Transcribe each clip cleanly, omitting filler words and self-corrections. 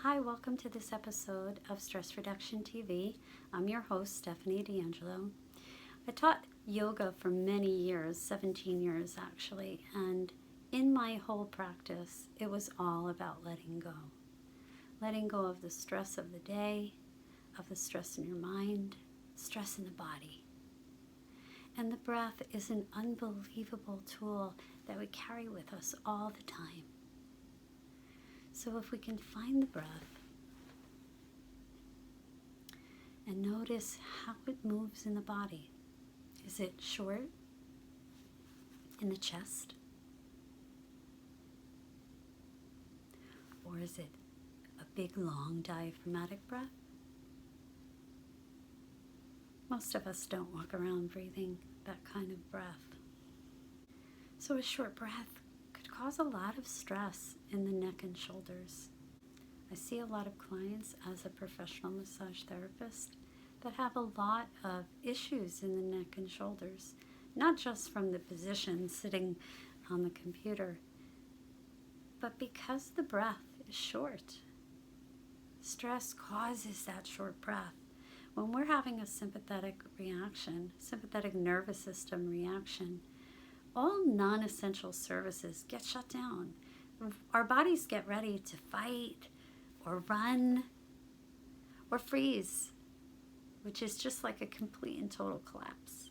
Hi, welcome to this episode of Stress Reduction TV. I'm your host, Stephanie D'Angelo. I taught yoga for many years, 17 years actually, and in my whole practice, it was all about letting go. Letting go of the stress of the day, of the stress in your mind, stress in the body. And the breath is an unbelievable tool that we carry with us all the time. So if we can find the breath and notice how it moves in the body. Is it short in the chest? Or is it a big, long, diaphragmatic breath? Most of us don't walk around breathing that kind of breath. So a short breath could cause a lot of stress in the neck and shoulders. I see a lot of clients as a professional massage therapist that have a lot of issues in the neck and shoulders, not just from the position sitting on the computer, but because the breath is short. Stress causes that short breath. When we're having a sympathetic reaction, sympathetic nervous system reaction, all non-essential services get shut down. Our bodies get ready to fight or run or freeze, which is just like a complete and total collapse.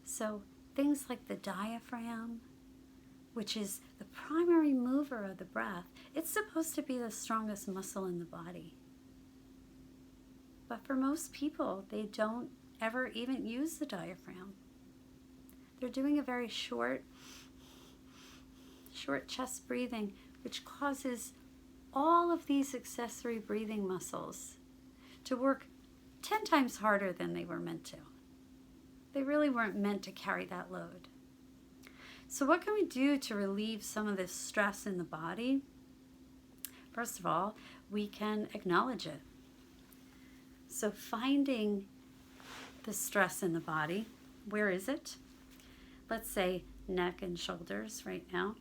So things like the diaphragm, which is the primary mover of the breath, it's supposed to be the strongest muscle in the body. But for most people, they don't ever even use the diaphragm. They're doing a very short chest breathing, which causes all of these accessory breathing muscles to work 10 times harder than they were meant to. They really weren't meant to carry that load. So what can we do to relieve some of this stress in the body? First of all, we can acknowledge it. So finding the stress in the body, where is it? Let's say neck and shoulders right now.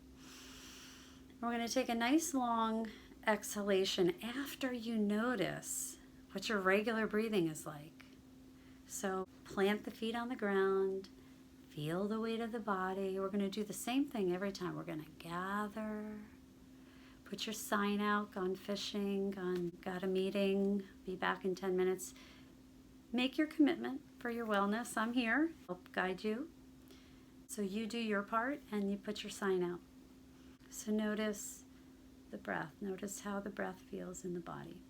We're going to take a nice long exhalation after you notice what your regular breathing is like. So plant the feet on the ground, feel the weight of the body. We're going to do the same thing every time. We're going to gather, put your sign out, gone fishing, got a meeting, be back in 10 minutes. Make your commitment for your wellness. I'm here, help guide you. So you do your part and you put your sign out. So notice the breath. Notice how the breath feels in the body.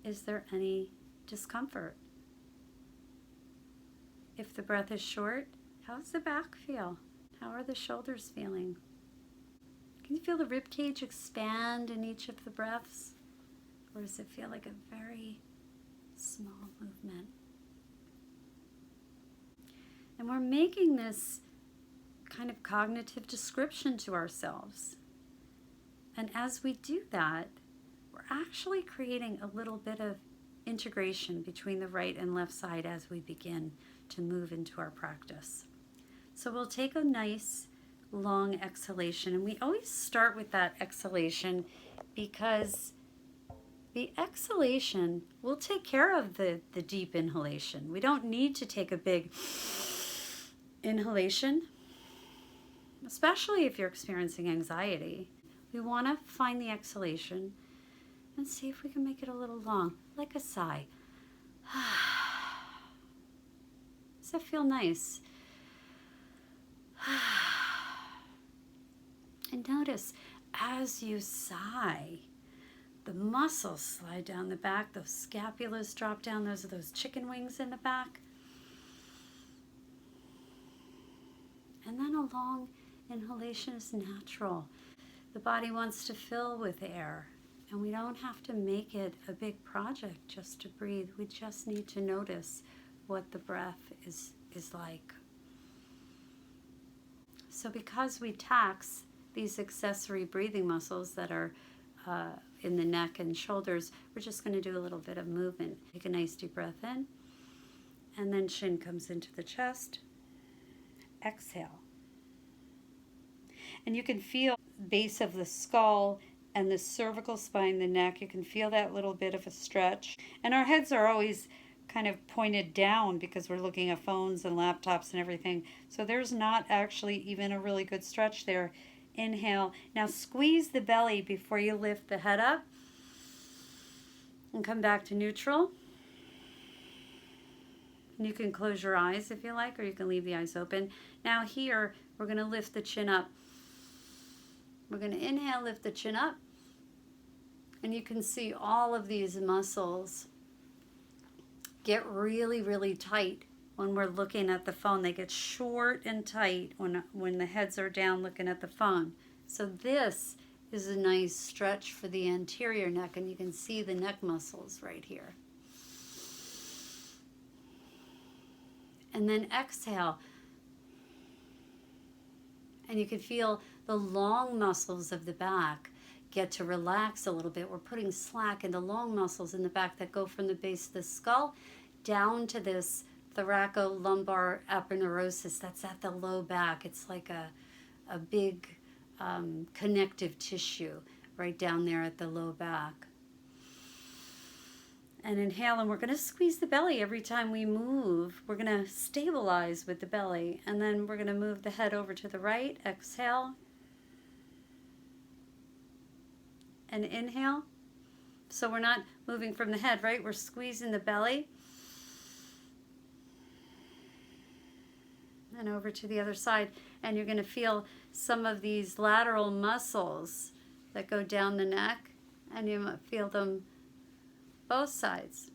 Is there any discomfort? If the breath is short, how does the back feel? How are the shoulders feeling? Can you feel the rib cage expand in each of the breaths? Or does it feel like a very small movement? And we're making this kind of cognitive description to ourselves. And as we do that, we're actually creating a little bit of integration between the right and left side as we begin to move into our practice. So we'll take a nice long exhalation, and we always start with that exhalation because the exhalation will take care of the deep inhalation. We don't need to take a big inhalation, especially if you're experiencing anxiety. We want to find the exhalation and see if we can make it a little long, like a sigh. Does that feel nice? And notice as you sigh, the muscles slide down the back, those scapulas drop down, those are those chicken wings in the back. And then a long inhalation is natural. The body wants to fill with air, and we don't have to make it a big project just to breathe. We just need to notice what the breath is like. So because we tax these accessory breathing muscles that are in the neck and shoulders, we're just going to do a little bit of movement. Take a nice deep breath in, and then chin comes into the chest. Exhale. And you can feel the base of the skull and the cervical spine, the neck. You can feel that little bit of a stretch. And our heads are always kind of pointed down because we're looking at phones and laptops and everything. So there's not actually even a really good stretch there. Inhale. Now squeeze the belly before you lift the head up. And come back to neutral. And you can close your eyes if you like, or you can leave the eyes open. Now here, we're going to lift the chin up. We're going to inhale, lift the chin up. And you can see all of these muscles get really, really tight when we're looking at the phone. They get short and tight when the heads are down looking at the phone. So this is a nice stretch for the anterior neck, and you can see the neck muscles right here. And then exhale. And you can feel the long muscles of the back get to relax a little bit. We're putting slack in the long muscles in the back that go from the base of the skull down to this thoracolumbar aponeurosis. That's at the low back. It's like a big connective tissue right down there at the low back. And inhale, and we're going to squeeze the belly every time we move. We're going to stabilize with the belly, and then we're going to move the head over to the right. Exhale. And inhale. So we're not moving from the head, right? We're squeezing the belly. And over to the other side. And you're going to feel some of these lateral muscles that go down the neck. And you might feel them both sides.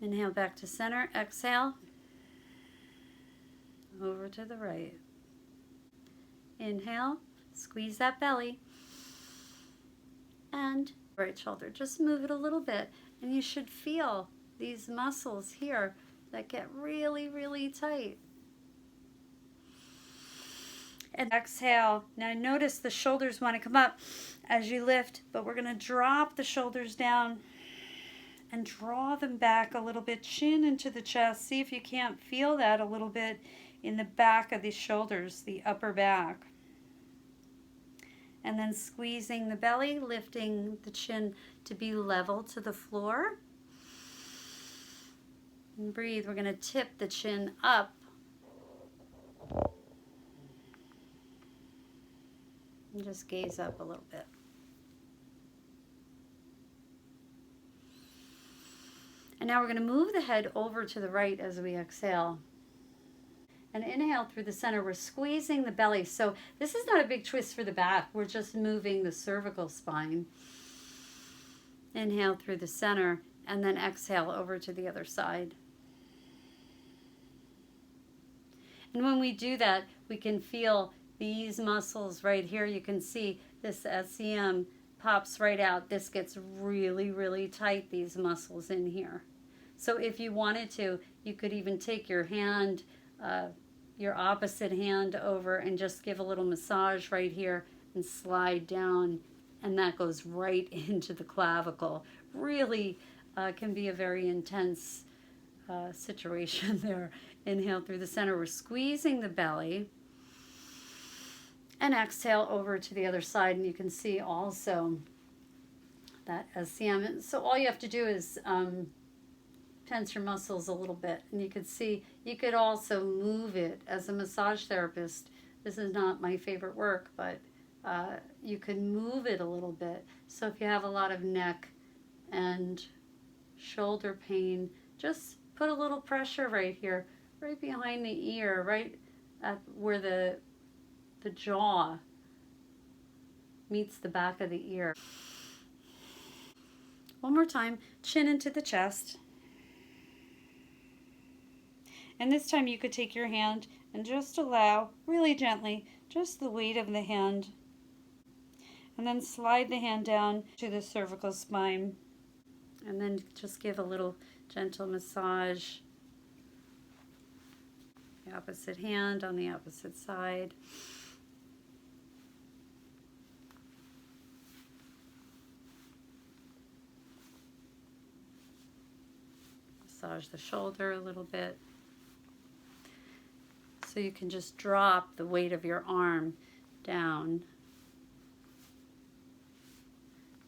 Inhale back to center. Exhale. Over to the right. Inhale. Squeeze that belly. And right shoulder. Just move it a little bit. And you should feel these muscles here that get really, really tight. And exhale. Now notice the shoulders want to come up as you lift, but we're going to drop the shoulders down and draw them back a little bit, chin into the chest. See if you can't feel that a little bit in the back of the shoulders, the upper back. And then squeezing the belly, lifting the chin to be level to the floor. And breathe. We're going to tip the chin up. And just gaze up a little bit. And now we're going to move the head over to the right as we exhale. And inhale through the center. We're squeezing the belly. So this is not a big twist for the back. We're just moving the cervical spine. Inhale through the center, and then exhale over to the other side. And when we do that, we can feel these muscles right here. You can see this SCM pops right out. This gets really, really tight, these muscles in here. So if you wanted to, you could even take your hand, your opposite hand over and just give a little massage right here and slide down, and that goes right into the clavicle. Really can be a very intense situation there. Inhale through the center. We're squeezing the belly. And exhale over to the other side, and you can see also that SCM. So all you have to do is tense your muscles a little bit, and you can see you could also move it as a massage therapist. This is not my favorite work, but you can move it a little bit. So if you have a lot of neck and shoulder pain, just put a little pressure right here, right behind the ear, right at where the jaw meets the back of the ear. One more time, chin into the chest. And this time you could take your hand and just allow, really gently, just the weight of the hand. And then slide the hand down to the cervical spine. And then just give a little gentle massage. The opposite hand on the opposite side. Massage the shoulder a little bit. So you can just drop the weight of your arm down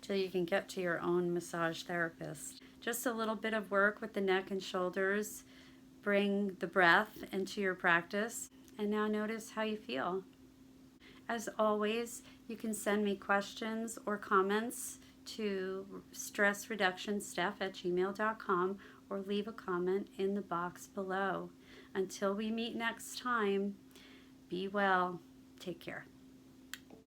till you can get to your own massage therapist. Just a little bit of work with the neck and shoulders. Bring the breath into your practice, and now notice how you feel. As always, you can send me questions or comments to stressreductionsteph@gmail.com or leave a comment in the box below. Until we meet next time, be well. Take care.